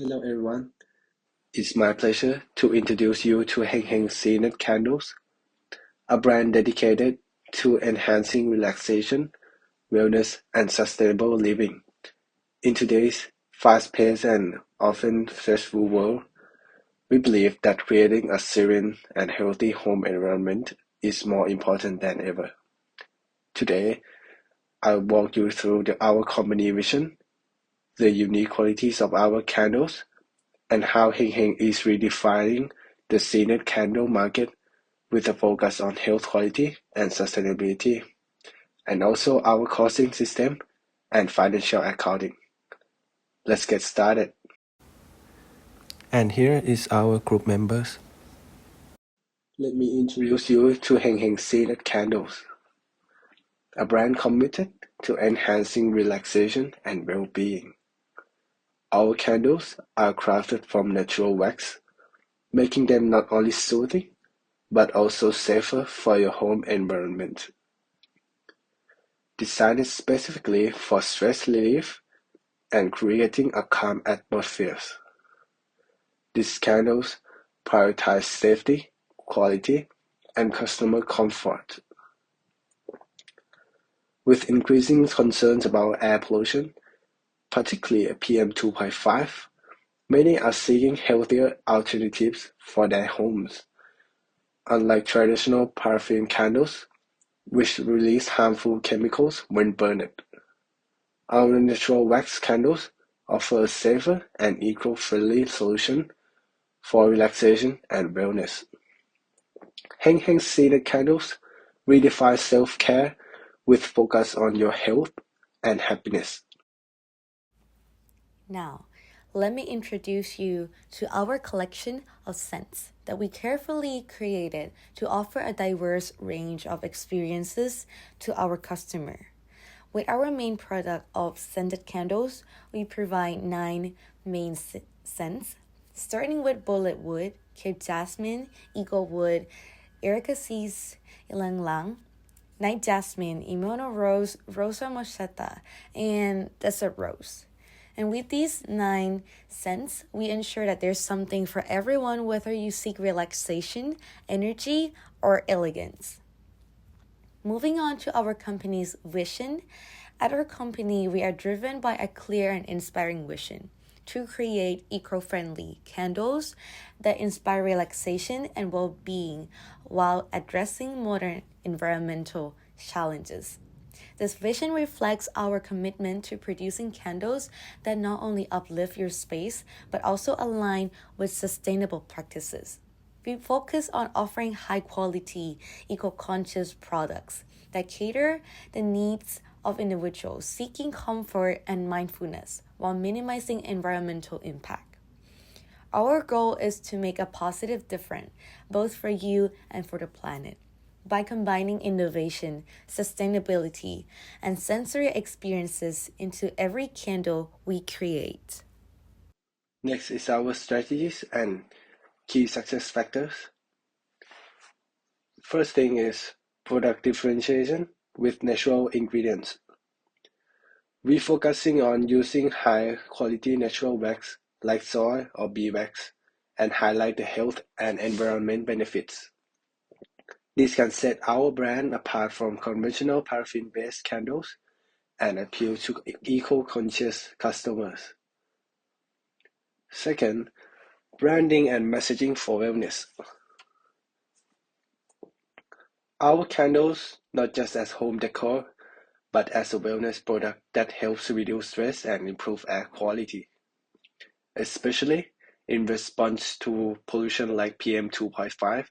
Hello everyone, it's my pleasure to introduce you to Heng Scented Candles, a brand dedicated to enhancing relaxation, wellness, and sustainable living. In today's fast-paced and often stressful world, we believe that creating a serene and healthy home environment is more important than ever. Today, I'll walk you through our company vision, the unique qualities of our candles, and how Heng is redefining the scented candle market with a focus on health quality and sustainability, and also our costing system and financial accounting. Let's get started. And here is our group members. Let me introduce you to Heng Scented Candles, a brand committed to enhancing relaxation and well-being. Our candles are crafted from natural wax, making them not only soothing but also safer for your home environment. Designed specifically for stress relief and creating a calm atmosphere, these candles prioritize safety, quality, and customer comfort. With increasing concerns about air pollution, particularly PM2.5, many are seeking healthier alternatives for their homes. Unlike traditional paraffin candles, which release harmful chemicals when burned, our natural wax candles offer a safer and eco-friendly solution for relaxation and wellness. Heng Scented Candles redefine self-care with focus on your health and happiness. Now, let me introduce you to our collection of scents that we carefully created to offer a diverse range of experiences to our customer. With our main product of scented candles, we provide 9 main scents, starting with bullet wood, Cape jasmine, eagle wood, Erica Seas, Ilang Lang, night jasmine, Imono rose, Rosa moschetta, and desert rose. And with these 9 scents, we ensure that there's something for everyone, whether you seek relaxation, energy, or elegance. Moving on to our company's vision. At our company, we are driven by a clear and inspiring vision to create eco-friendly candles that inspire relaxation and well-being while addressing modern environmental challenges. This vision reflects our commitment to producing candles that not only uplift your space but also align with sustainable practices. We focus on offering high-quality, eco-conscious products that cater the needs of individuals seeking comfort and mindfulness while minimizing environmental impact. Our goal is to make a positive difference both for you and for the planet by combining innovation, sustainability, and sensory experiences into every candle we create. Next is our strategies and key success factors. First thing is product differentiation with natural ingredients. We focusing on using high quality natural wax like soy or beeswax and highlight the health and environment benefits. This can set our brand apart from conventional paraffin-based candles and appeal to eco-conscious customers. Second, branding and messaging for wellness. Our candles not just as home decor, but as a wellness product that helps reduce stress and improve air quality, especially in response to pollution like PM2.5.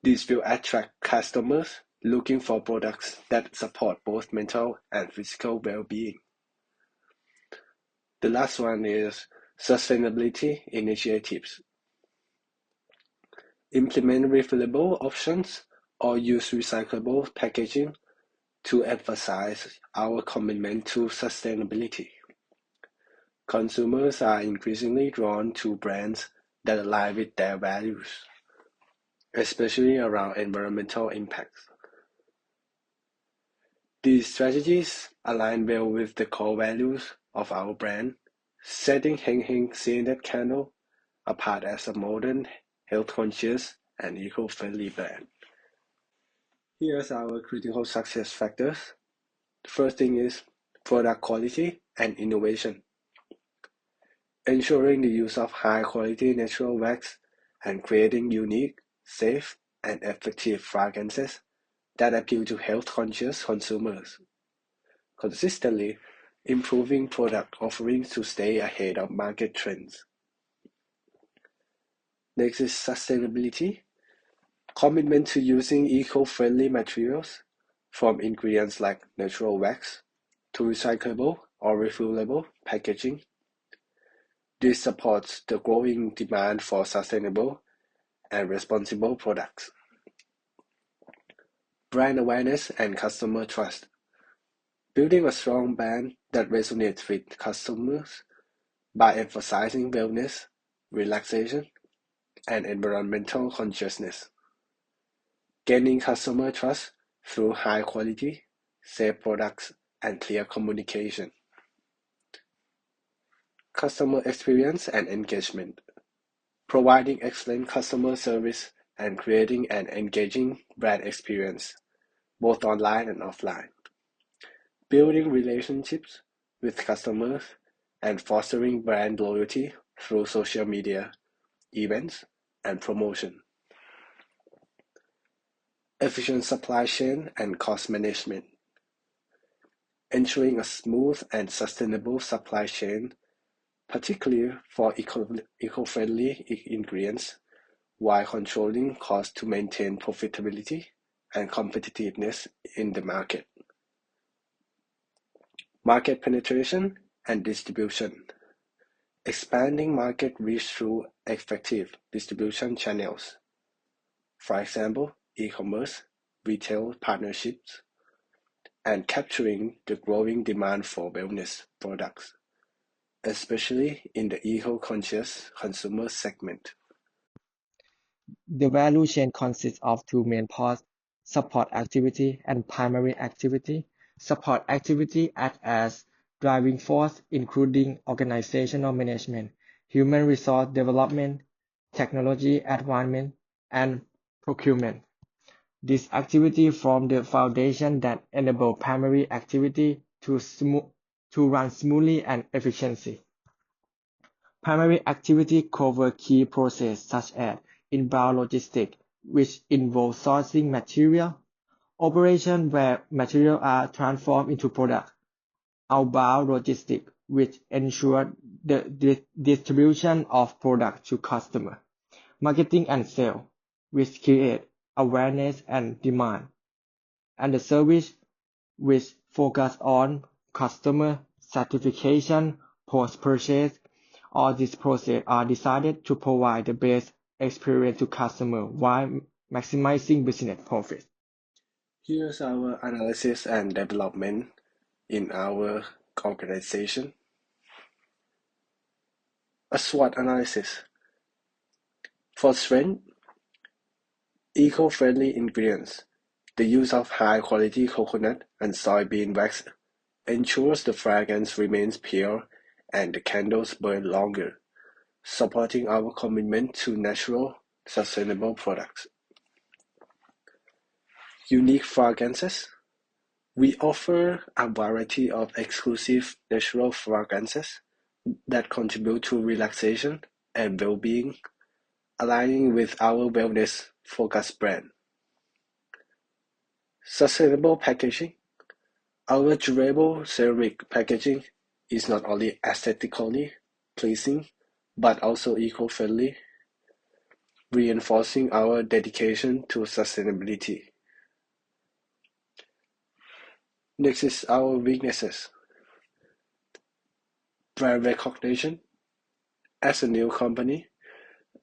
This will attract customers looking for products that support both mental and physical well-being. The last one is sustainability initiatives. Implement refillable options or use recyclable packaging to emphasize our commitment to sustainability. Consumers are increasingly drawn to brands that align with their values, especially around environmental impacts. These strategies align well with the core values of our brand, setting Heng scented candle apart as a modern, health-conscious, and eco-friendly brand. Here's our critical success factors. The first thing is product quality and innovation. Ensuring the use of high-quality natural wax and creating unique, safe, and effective fragrances that appeal to health-conscious consumers. Consistently improving product offerings to stay ahead of market trends. Next is sustainability. Commitment to using eco-friendly materials, from ingredients like natural wax to recyclable or refillable packaging. This supports the growing demand for sustainable and responsible products. Brand awareness and customer trust. Building a strong brand that resonates with customers by emphasizing wellness, relaxation, and environmental consciousness. Gaining customer trust through high quality, safe products, and clear communication. Customer experience and engagement. Providing excellent customer service and creating an engaging brand experience, both online and offline. Building relationships with customers and fostering brand loyalty through social media, events, and promotion. Efficient supply chain and cost management. Ensuring a smooth and sustainable supply chain, particularly for eco-friendly ingredients, while controlling costs to maintain profitability and competitiveness in the market. Market penetration and distribution. Expanding market reach through effective distribution channels. For example, e-commerce, retail partnerships, and capturing the growing demand for wellness products, especially in the eco-conscious consumer segment. The value chain consists of two main parts: support activity and primary activity. Support activity acts as driving force, including organizational management, human resource development, technology advancement, and procurement. This activity forms the foundation that enable primary activity to run smoothly and efficiently. Primary activity cover key processes such as inbound logistics, which involve sourcing material, operation where materials are transformed into product, outbound logistics, which ensure the distribution of product to customer, marketing and sales, which create awareness and demand, and the service, which focus on customer satisfaction post-purchase. All these processes are designed to provide the best experience to customer while maximizing business profit. Here's our analysis and development in our organization. A SWOT analysis. For strength, eco-friendly ingredients. The use of high-quality coconut and soybean wax ensures the fragrance remains pure and the candles burn longer, supporting our commitment to natural, sustainable products. Unique fragrances. We offer a variety of exclusive natural fragrances that contribute to relaxation and well-being, aligning with our wellness-focused brand. Sustainable packaging. Our durable ceramic packaging is not only aesthetically pleasing, but also eco-friendly, reinforcing our dedication to sustainability. Next is our weaknesses. Brand recognition. As a new company,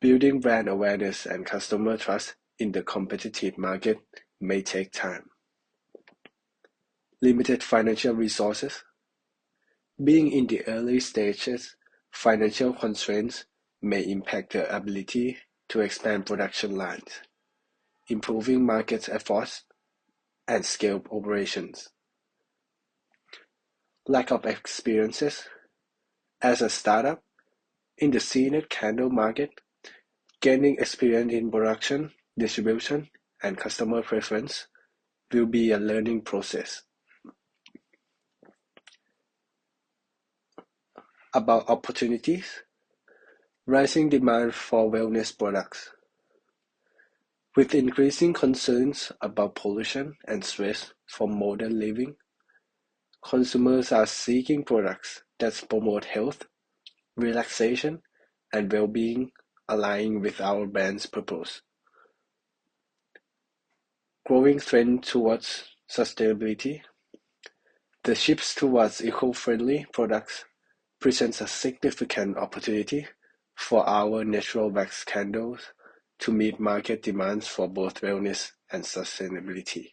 building brand awareness and customer trust in the competitive market may take time. Limited financial resources. Being in the early stages, financial constraints may impact the ability to expand production lines, improving market efforts, and scale operations. Lack of experiences. As a startup in the scented candle market, gaining experience in production, distribution, and customer preference will be a learning process. About opportunities, rising demand for wellness products. With increasing concerns about pollution and stress from modern living, consumers are seeking products that promote health, relaxation, and well-being, aligning with our brand's purpose. Growing trend towards sustainability. The shift towards eco-friendly products presents a significant opportunity for our natural wax candles to meet market demands for both wellness and sustainability.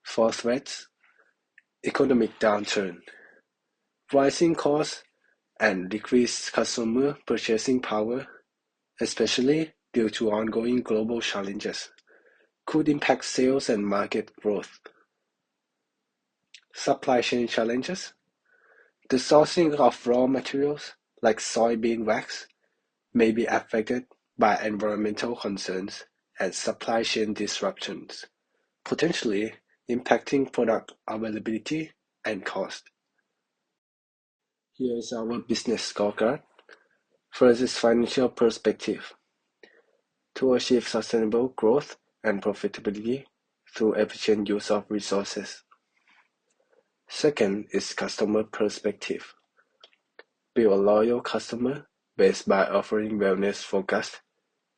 Fourth threats: economic downturn. Rising costs and decreased consumer purchasing power, especially due to ongoing global challenges, could impact sales and market growth. Supply chain challenges. The sourcing of raw materials, like soybean wax, may be affected by environmental concerns and supply chain disruptions, potentially impacting product availability and cost. Here is our business scorecard. First is financial perspective. To achieve sustainable growth and profitability through efficient use of resources. Second is customer perspective. Build a loyal customer base by offering wellness-focused,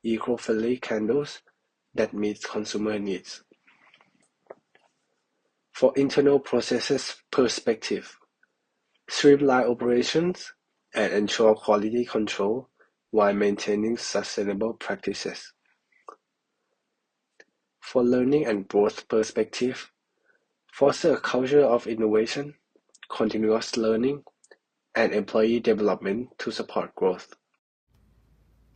eco-friendly candles that meet consumer needs. For internal processes perspective, streamline operations and ensure quality control while maintaining sustainable practices. For learning and growth perspective, foster a culture of innovation, continuous learning, and employee development to support growth.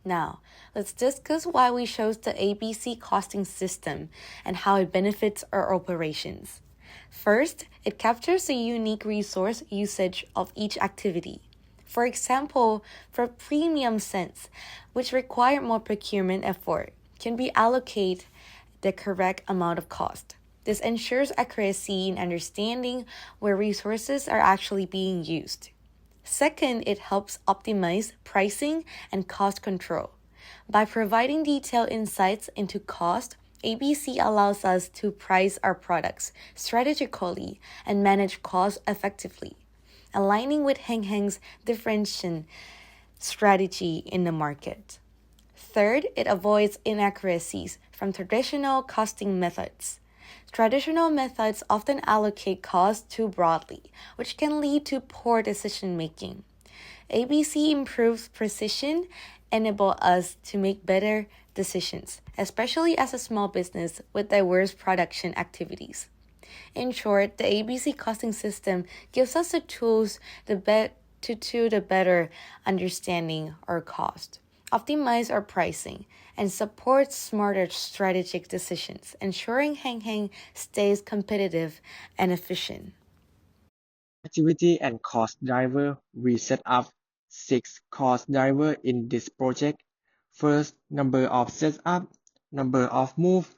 Now, let's discuss why we chose the ABC costing system and how it benefits our operations. First, it captures the unique resource usage of each activity. For example, for premium scents, which require more procurement effort, can be allocated the correct amount of cost. This ensures accuracy in understanding where resources are actually being used. Second, it helps optimize pricing and cost control. By providing detailed insights into cost, ABC allows us to price our products strategically and manage costs effectively, aligning with Heng's differentiation strategy in the market. Third, it avoids inaccuracies from traditional costing methods. Traditional methods often allocate costs too broadly, which can lead to poor decision making. ABC improves precision, enable us to make better decisions, especially as a small business with diverse production activities. In short, the ABC costing system gives us the tools to better understanding our cost, optimize our pricing, and support smarter strategic decisions, ensuring Heng stays competitive and efficient. Activity and cost driver. We set up 6 cost drivers in this project. First, number of setup, number of move,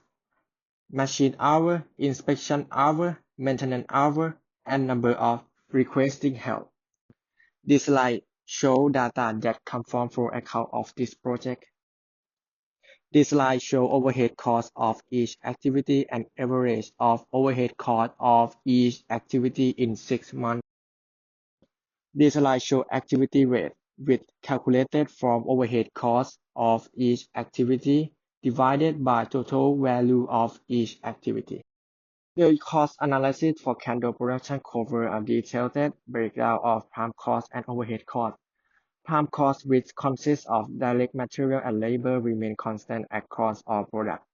machine hour, inspection hour, maintenance hour, and number of requesting help. This slide shows data that come from 4 accounts of this project. This slide shows overhead cost of each activity and average of overhead cost of each activity in 6 months. This slide shows activity rate, which calculated from overhead cost of each activity divided by total value of each activity. The cost analysis for candle production covers a detailed breakdown of prime cost and overhead cost. Prime cost, which consists of direct material and labor, remain constant across all products,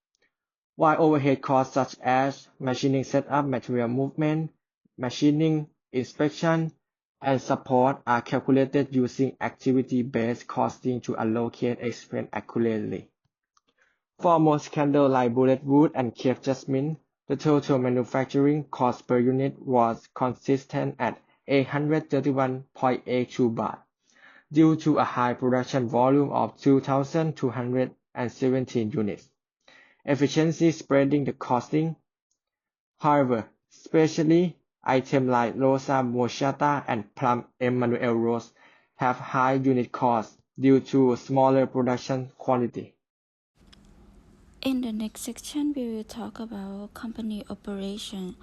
while overhead costs such as machining setup, material movement, machining, inspection, and support are calculated using activity-based costing to allocate expense accurately. For most candles like bullet wood and Cape jasmine, the total manufacturing cost per unit was consistent at 831.82 baht, due to a high production volume of 2,217 units. Efficiency spreading the costing. However, especially items like Rosa Moschata and Plum Emmanuel Rose have high unit costs due to smaller production quantity. In the next section, we will talk about company operation.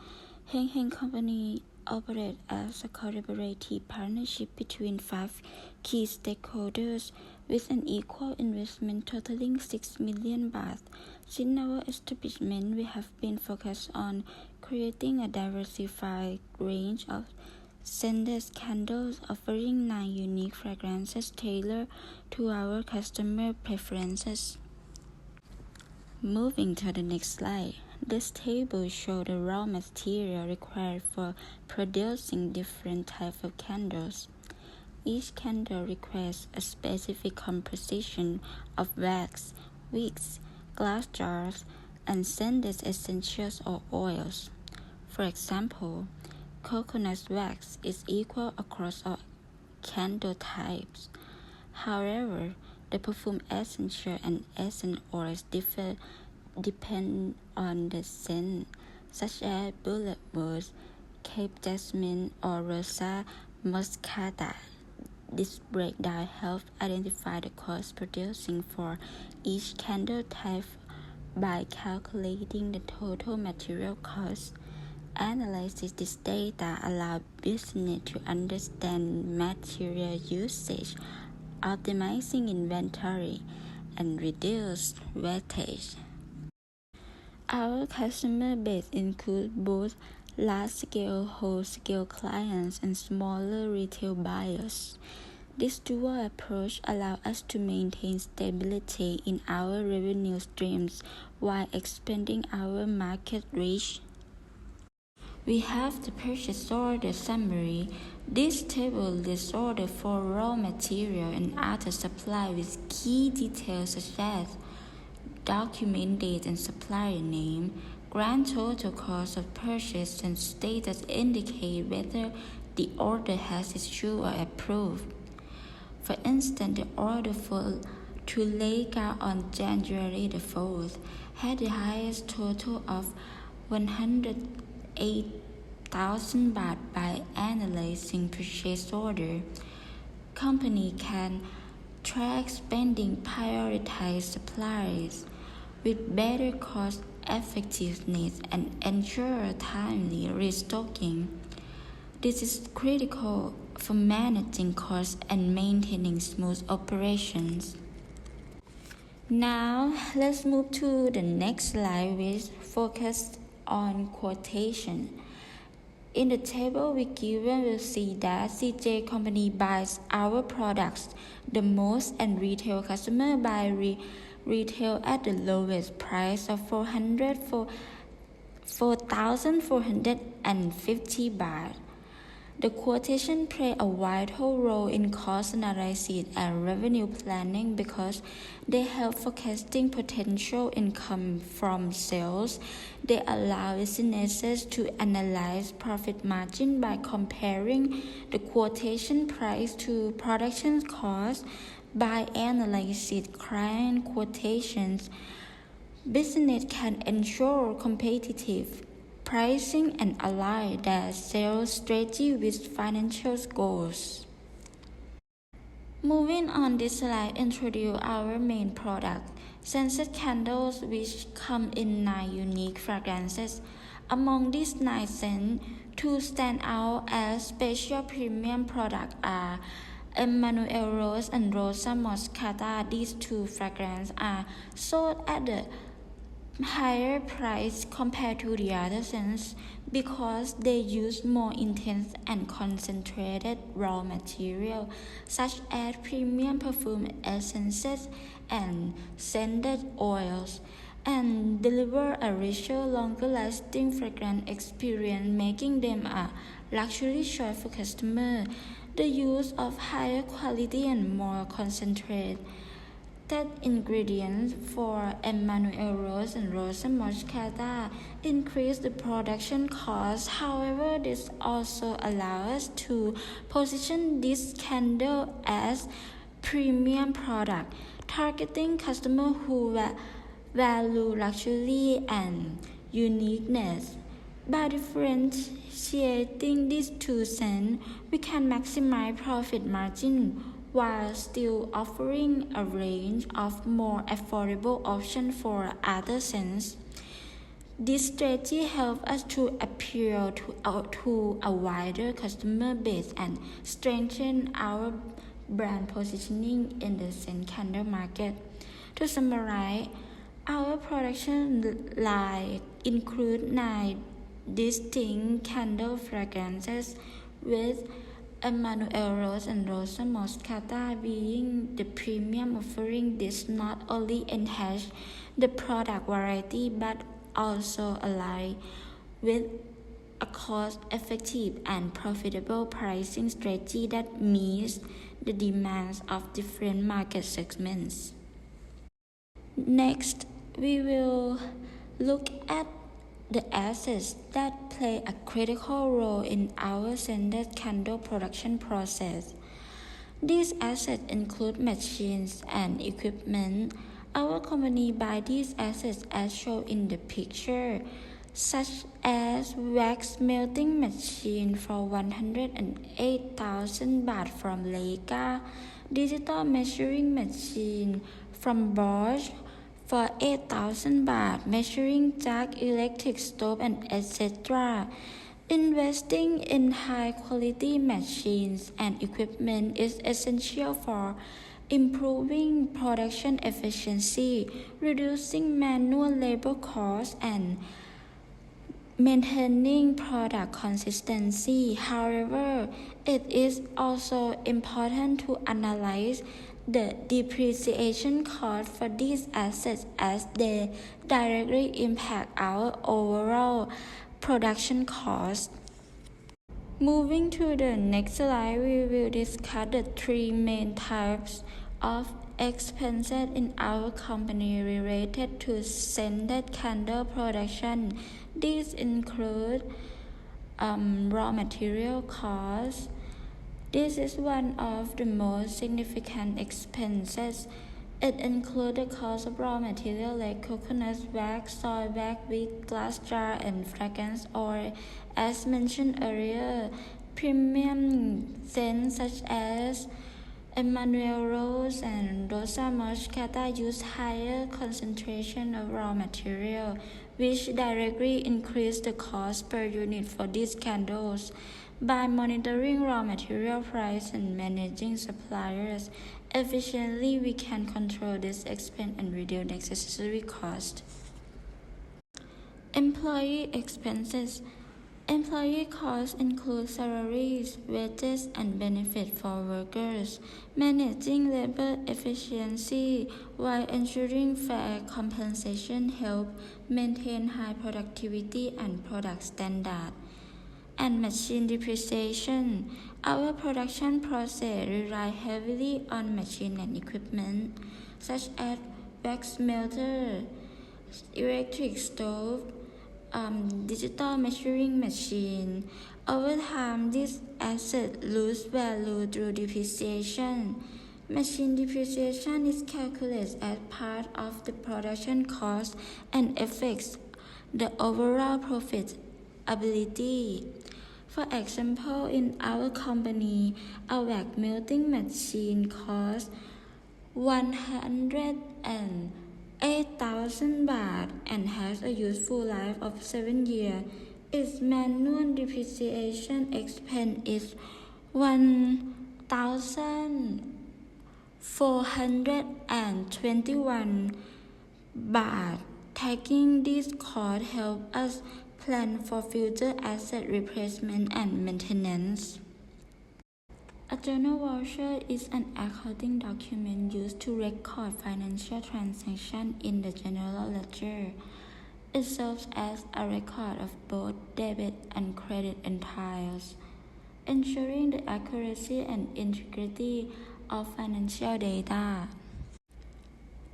Heng Company operates as a collaborative partnership between 5 key stakeholders with an equal investment totaling 6 million baht. Since our establishment, we have been focused on creating a diversified range of scented candles offering 9 unique fragrances tailored to our customer preferences. Moving to the next slide, this table shows the raw material required for producing different types of candles. Each candle requires a specific composition of wax, wicks, glass jars, and scented essentials or oils. For example, coconut wax is equal across all candle types. However, the perfume essential and essence oils differ depend on the scent, such as bulletwood, Cape jasmine, or Rosa muscata. This breakdown helps identify the cost producing for each candle type by calculating the total material cost. Analyzing this data allows business to understand material usage, optimizing inventory, and reduce wastage. Our customer base includes both large-scale wholesale clients and smaller retail buyers. This dual approach allows us to maintain stability in our revenue streams while expanding our market reach. We have the purchase order summary. This table lists orders for raw material and other supply with key details such as document date and supplier name, grand total cost of purchase, and status indicate whether the order has issued or approved. For instance, the order for to Leica on January the 4th had the highest total of 108,000 baht. By analyzing purchase order, company can track spending, prioritize suppliers with better cost effectiveness, and ensure timely restocking. This is critical for managing costs and maintaining smooth operations. Now, let's move to the next slide, which focuses on quotation. In the table we given, we'll see that CJ Company buys our products the most and retail customer buy retail at the lowest price of 4,450 baht. The quotation play a vital role in cost analysis and revenue planning because they help forecasting potential income from sales. They allow businesses to analyze profit margin by comparing the quotation price to production cost. By analyzing client quotations, business can ensure competitive pricing and align their sales strategy with financial goals. Moving on, this slide introduce our main product, scented candles, which come in 9 unique fragrances. Among these 9 scents, 2 stand out as special premium products are Emmanuel Rose and Rosa Moscata. These 2 fragrances are sold at the higher price compared to the other scents because they use more intense and concentrated raw material such as premium perfume essences and scented oils, and deliver a richer, longer lasting fragrance experience, making them a luxury choice for customers. The use of higher quality and more concentrated That ingredients for Emmanuel Rose and Rosa Moscata increase the production cost. However, this also allows us to position this candle as premium product, targeting customers who value luxury and uniqueness. By differentiating these two scents, we can maximize profit margin while still offering a range of more affordable options for other scents. This strategy helps us to appeal to a wider customer base and strengthen our brand positioning in the scent candle market. To summarize, our production line includes 9 distinct candle fragrances, with Emmanuel Rose and Rosa Moscata being the premium offering. This not only enhance the product variety but also align with a cost-effective and profitable pricing strategy that meets the demands of different market segments. Next, we will look at the assets that play a critical role in our scented candle production process. These assets include machines and equipment. Our company buys these assets as shown in the picture, such as wax melting machine for 108,000 baht from Leica, digital measuring machine from Bosch for 8,000 baht, measuring jack, electric stove, and etc. Investing in high-quality machines and equipment is essential for improving production efficiency, reducing manual labor costs, and maintaining product consistency. However, it is also important to analyze the depreciation cost for these assets, as they directly impact our overall production cost. Moving to the next slide, we will discuss the 3 main types of expenses in our company related to scented candle production. These include raw material costs. This is one of the most significant expenses. It includes the cost of raw material like coconut wax, soy wax, wick, glass jar, and fragrance oil. As mentioned earlier, premium scents such as Emmanuel Rose and Rosa Moscata use higher concentration of raw material, which directly increase the cost per unit for these candles. By monitoring raw material price and managing suppliers efficiently, we can control this expense and reduce necessary cost. Employee expenses. Employee costs include salaries, wages, and benefits for workers. Managing labor efficiency while ensuring fair compensation help maintain high productivity and product standard. And machine depreciation. Our production process relies heavily on machine and equipment, such as wax melter, electric stove, digital measuring machine. Over time, these assets lose value through depreciation. Machine depreciation is calculated as part of the production cost and affects the overall profitability. For example, in our company, a wax melting machine costs 108,000 baht and has a useful life of 7 years. Its manual depreciation expense is 1,421 baht. Taking this cost helps us plan for future asset replacement and maintenance. A journal voucher is an accounting document used to record financial transactions in the general ledger. It serves as a record of both debit and credit entails, ensuring the accuracy and integrity of financial data.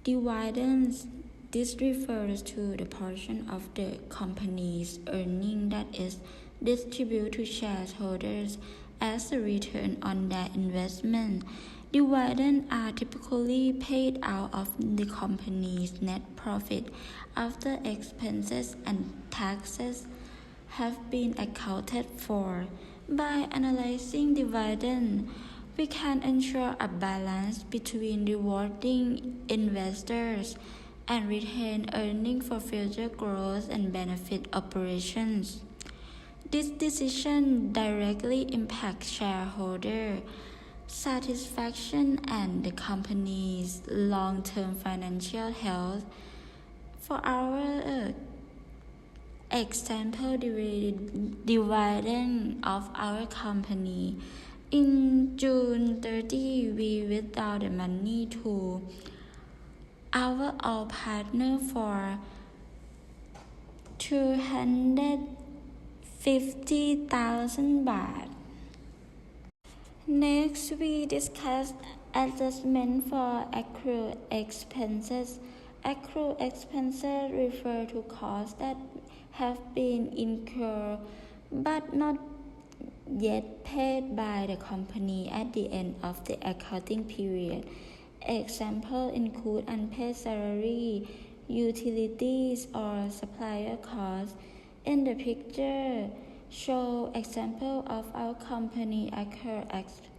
Dividends. This refers to the portion of the company's earning that is distributed to shareholders as a return on their investment. Dividends are typically paid out of the company's net profit after expenses and taxes have been accounted for. By analyzing dividend, we can ensure a balance between rewarding investors and retain earnings for future growth and benefit operations. This decision directly impacts shareholder satisfaction and the company's long-term financial health. For our example dividend of our company, in June 30, we withdrew the money to our all partner for 250,000 baht. Next, we discuss adjustment for accrued expenses. Accrued expenses refer to costs that have been incurred but not yet paid by the company at the end of the accounting period. Examples include unpaid salary, utilities, or supplier costs. In the picture, show example of our company accrued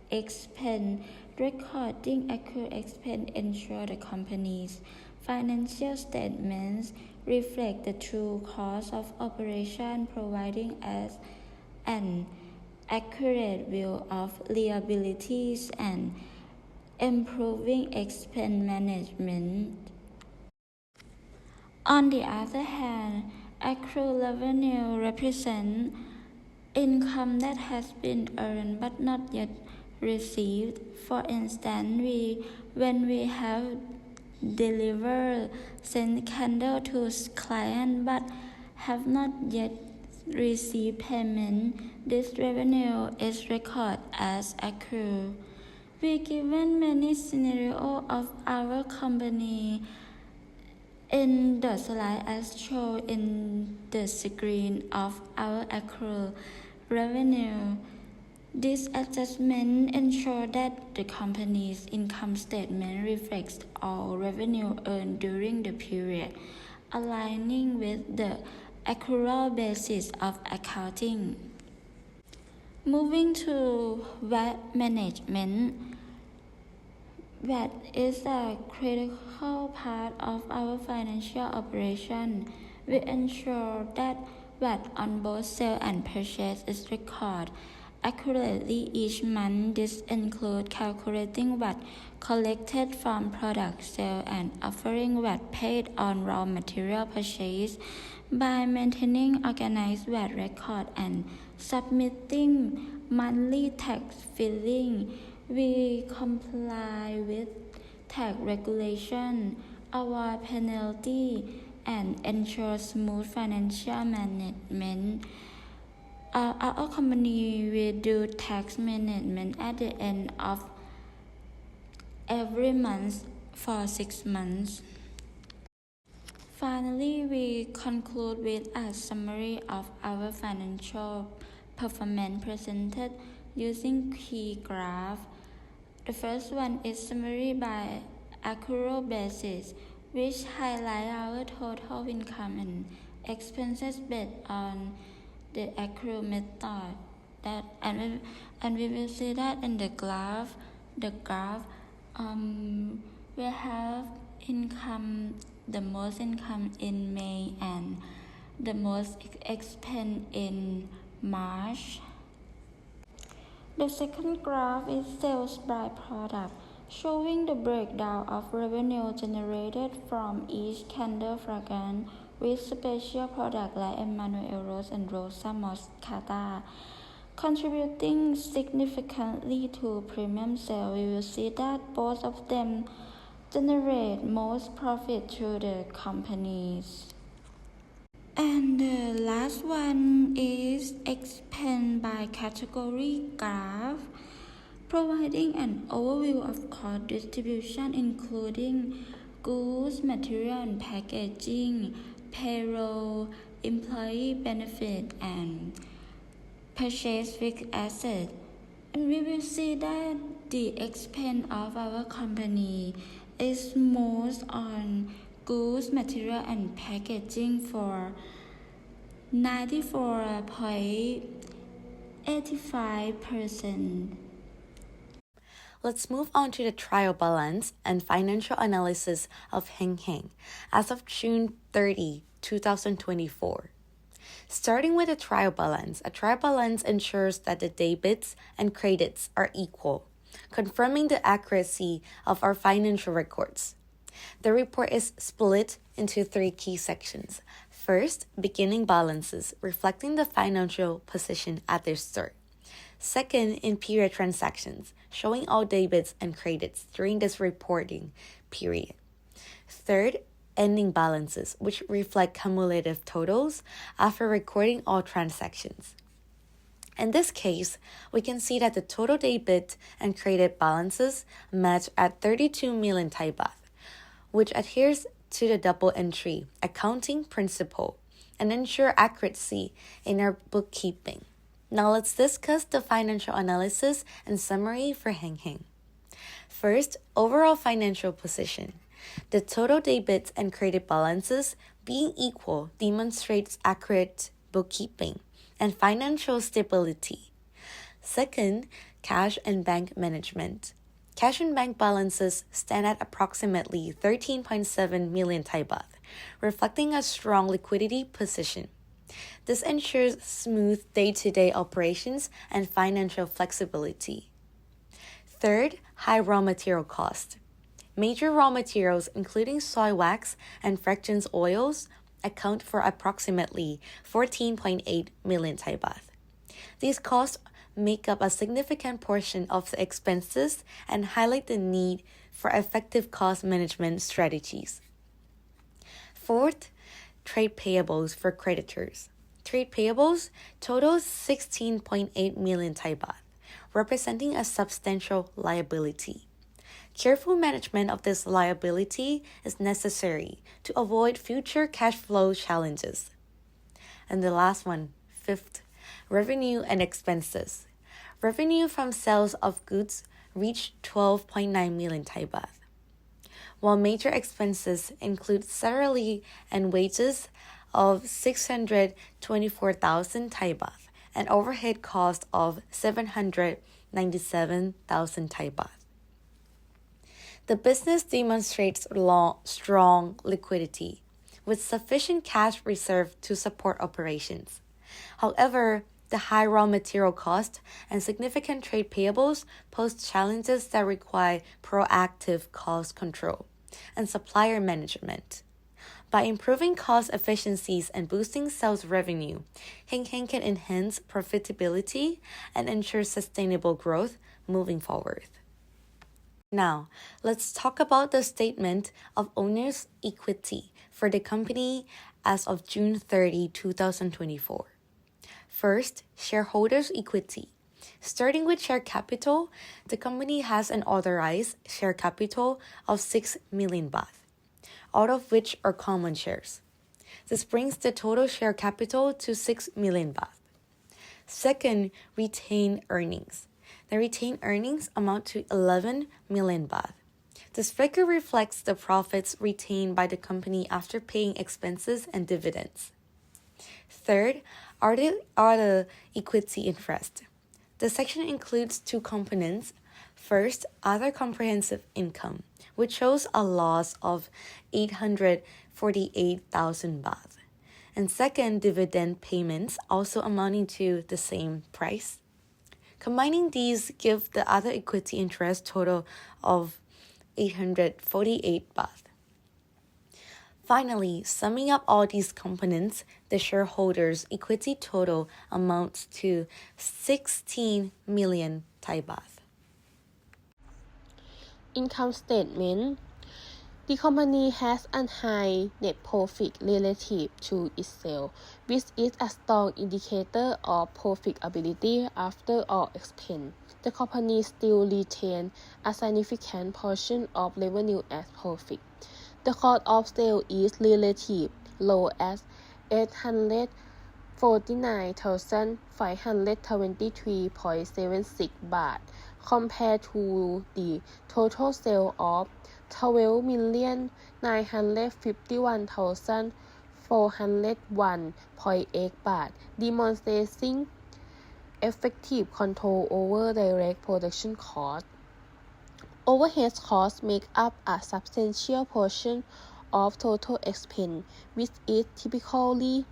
expense. Recording accrued expense ensure the company's financial statements reflect the true cost of operation, providing us an accurate view of liabilities and improving expense management. On the other hand, accrued revenue represents income that has been earned but not yet received. For instance, when we have delivered scent candle to client but have not yet received payment, this revenue is recorded as accrued. We given many scenarios of our company in the slide as shown in the screen of our accrued revenue. This adjustment ensures that the company's income statement reflects all revenue earned during the period, aligning with the accrual basis of accounting. Moving to VAT management. VAT is a critical part of our financial operation. We ensure that VAT on both sale and purchase is recorded accurately each month. This includes calculating VAT collected from product sale and offering VAT paid on raw material purchase. By maintaining organized VAT record and submitting monthly tax filing, we comply with tax regulation, avoid penalty, and ensure smooth financial management. Our company will do tax management at the end of every month for 6 months. Finally, we conclude with a summary of our financial performance presented using key graphs. The first one is summary by accrual basis, which highlight our total income and expenses based on the accrual method. And we will see that in the graph. We have income, the most income in May and the most expense in March. The second graph is sales by product, showing the breakdown of revenue generated from each candle fragrance, with special products like Emmanuel Rose and Rosa Moscata contributing significantly to premium sale. We will see that both of them generate most profit to the companies. And the last one is expense by category graph, providing an overview of cost distribution including goods, material and packaging, payroll, employee benefit, and purchase fixed asset. And we will see that the expense of our company is most on goods, material and packaging for 94.85%. Let's move on to the trial balance and financial analysis of Heng as of June 30, 2024. Starting with a trial balance ensures that the debits and credits are equal, confirming the accuracy of our financial records. The report is split into 3 key sections. First, beginning balances, reflecting the financial position at their start. Second, in-period transactions, showing all debits and credits during this reporting period. Third, ending balances, which reflect cumulative totals after recording all transactions. In this case, we can see that the total debit and credit balances match at 32 million Thai baht, which adheres to the double entry accounting principle and ensure accuracy in our bookkeeping. Now let's discuss the financial analysis and summary for Heng. First, overall financial position. The total debits and credit balances being equal demonstrates accurate bookkeeping and financial stability. Second, cash and bank management. Cash and bank balances stand at approximately 13.7 million Thai baht, reflecting a strong liquidity position. This ensures smooth day-to-day operations and financial flexibility. Third, high raw material cost. Major raw materials, including soy wax and fractions oils, account for approximately 14.8 million Thai baht. These costs make up a significant portion of the expenses and highlight the need for effective cost management strategies. Fourth, trade payables for creditors. Trade payables total 16.8 million Thai baht, representing a substantial liability. Careful management of this liability is necessary to avoid future cash flow challenges. And the last one, fifth, revenue and expenses. Revenue from sales of goods reached 12.9 million Thai baht, while major expenses include salary and wages of 624,000 Thai baht and overhead cost of 797,000 Thai baht. The business demonstrates strong liquidity, with sufficient cash reserve to support operations. However, the high raw material cost and significant trade payables pose challenges that require proactive cost control and supplier management. By improving cost efficiencies and boosting sales revenue, Heng can enhance profitability and ensure sustainable growth moving forward. Now, let's talk about the statement of owner's equity for the company as of June 30, 2024. First, shareholders' equity. Starting with share capital, the company has an authorized share capital of 6 million baht, out of which are common shares. This brings the total share capital to 6 million baht. Second, retained earnings. The retained earnings amount to 11 million baht. This figure reflects the profits retained by the company after paying expenses and dividends. Third, are the equity interest. The section includes 2 components. First, other comprehensive income, which shows a loss of 848,000 baht. And second, dividend payments, also amounting to the same price. Combining these give the other equity interest total of 848 baht. Finally, summing up all these components, the shareholders' equity total amounts to 16 million Thai baht. Income statement. The company has a high net profit relative to its sales, which is a strong indicator of profitability after all expense. The company still retains a significant portion of revenue as profit. The cost of sale is relatively low at 849,523.76 baht compared to the total sale of 12,951,401.8 baht, demonstrating effective control over direct production costs. Overhead costs make up a substantial portion of total expense, which is typically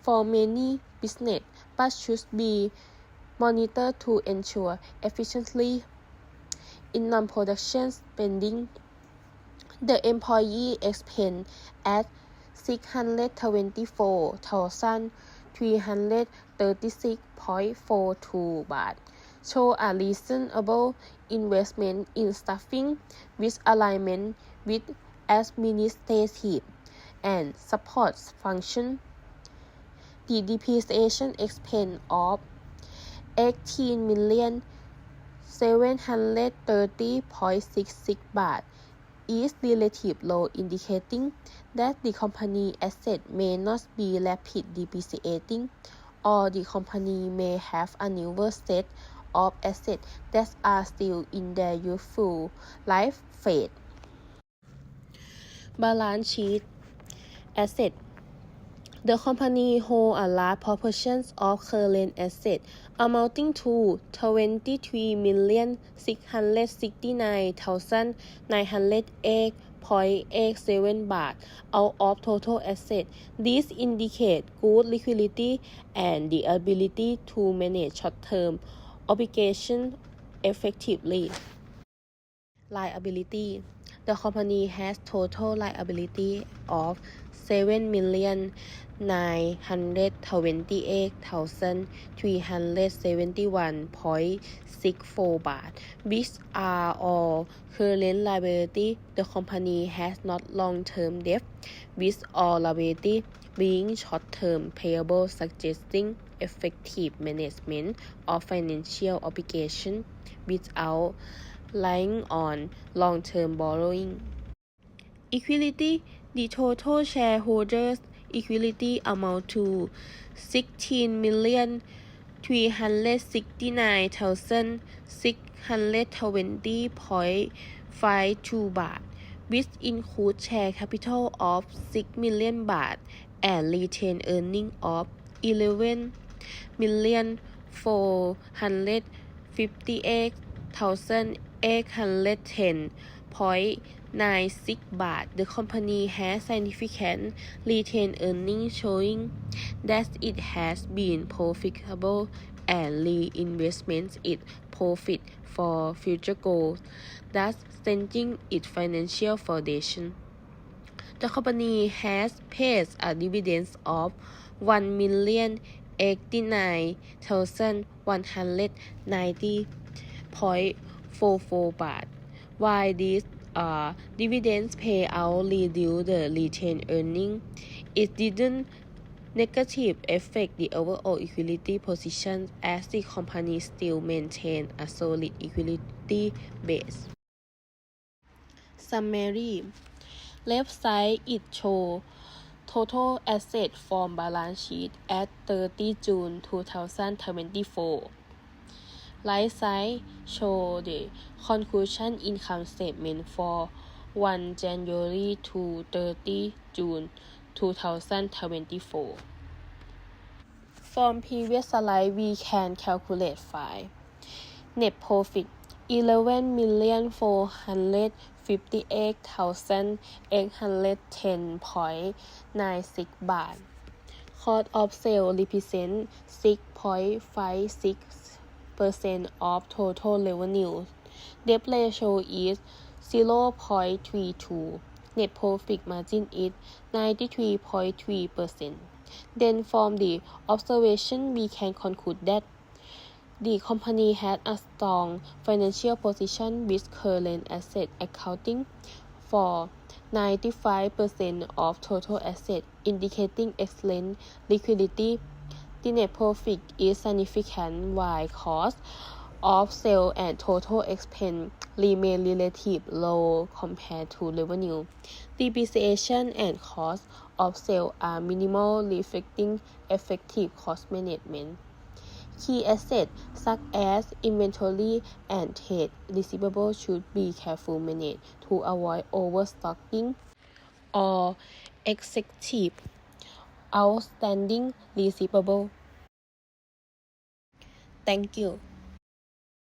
for many businesses but should be monitored to ensure efficiency in non-production spending. The employee expense at 624,336.42 baht show a reasonable investment in staffing with alignment with administrative and support functions. The depreciation expense of 18,730.66 baht is relatively low, indicating that the company asset may not be rapidly depreciating, or the company may have a newer set of assets that are still in their useful life phase. Balance sheet asset. The company holds a large proportion of current assets amounting to 23,669,908.87 baht out of total assets. This indicates good liquidity and the ability to manage short-term obligations effectively. Liability. The company has total liability of 7,928,371.64 baht, which are all current liability. The company has not long-term debt, with all liability being short-term payable, suggesting effective management of financial obligations without relying on long-term borrowing. Equity. The total shareholders' equity amount to 16,369,620.52 baht, which includes share capital of 6 million baht and retained earnings of 11,458,810.96 baht. The company has significant retained earnings, showing that it has been profitable and reinvestments its profit for future growth, thus strengthening its financial foundation. The company has paid a dividend of 1,089,190.44 baht. While these dividends payout reduced the retained earnings, it didn't negatively affect the overall equity position, as the company still maintained a solid equity base. Summary. Left side it shows total assets from balance sheet at 30 June 2024. Right side show the conclusion income statement for 1 January to 30 June 2024. From previous slide, we can calculate 5. Net profit 11,458,810.96 baht. Cost of sale represent 6.56% of total revenue. Debt ratio is 0.32. Net profit margin is 93.3%. Then from the observation, we can conclude that the company had a strong financial position with current asset accounting for 95% of total assets, indicating excellent liquidity. The net profit is significant while cost of sales and total expense remain relatively low compared to revenue. Depreciation and cost of sales are minimal, reflecting effective cost management. Key assets such as inventory and trade receivables should be carefully managed to avoid overstocking or excessive outstanding receivable. Thank you.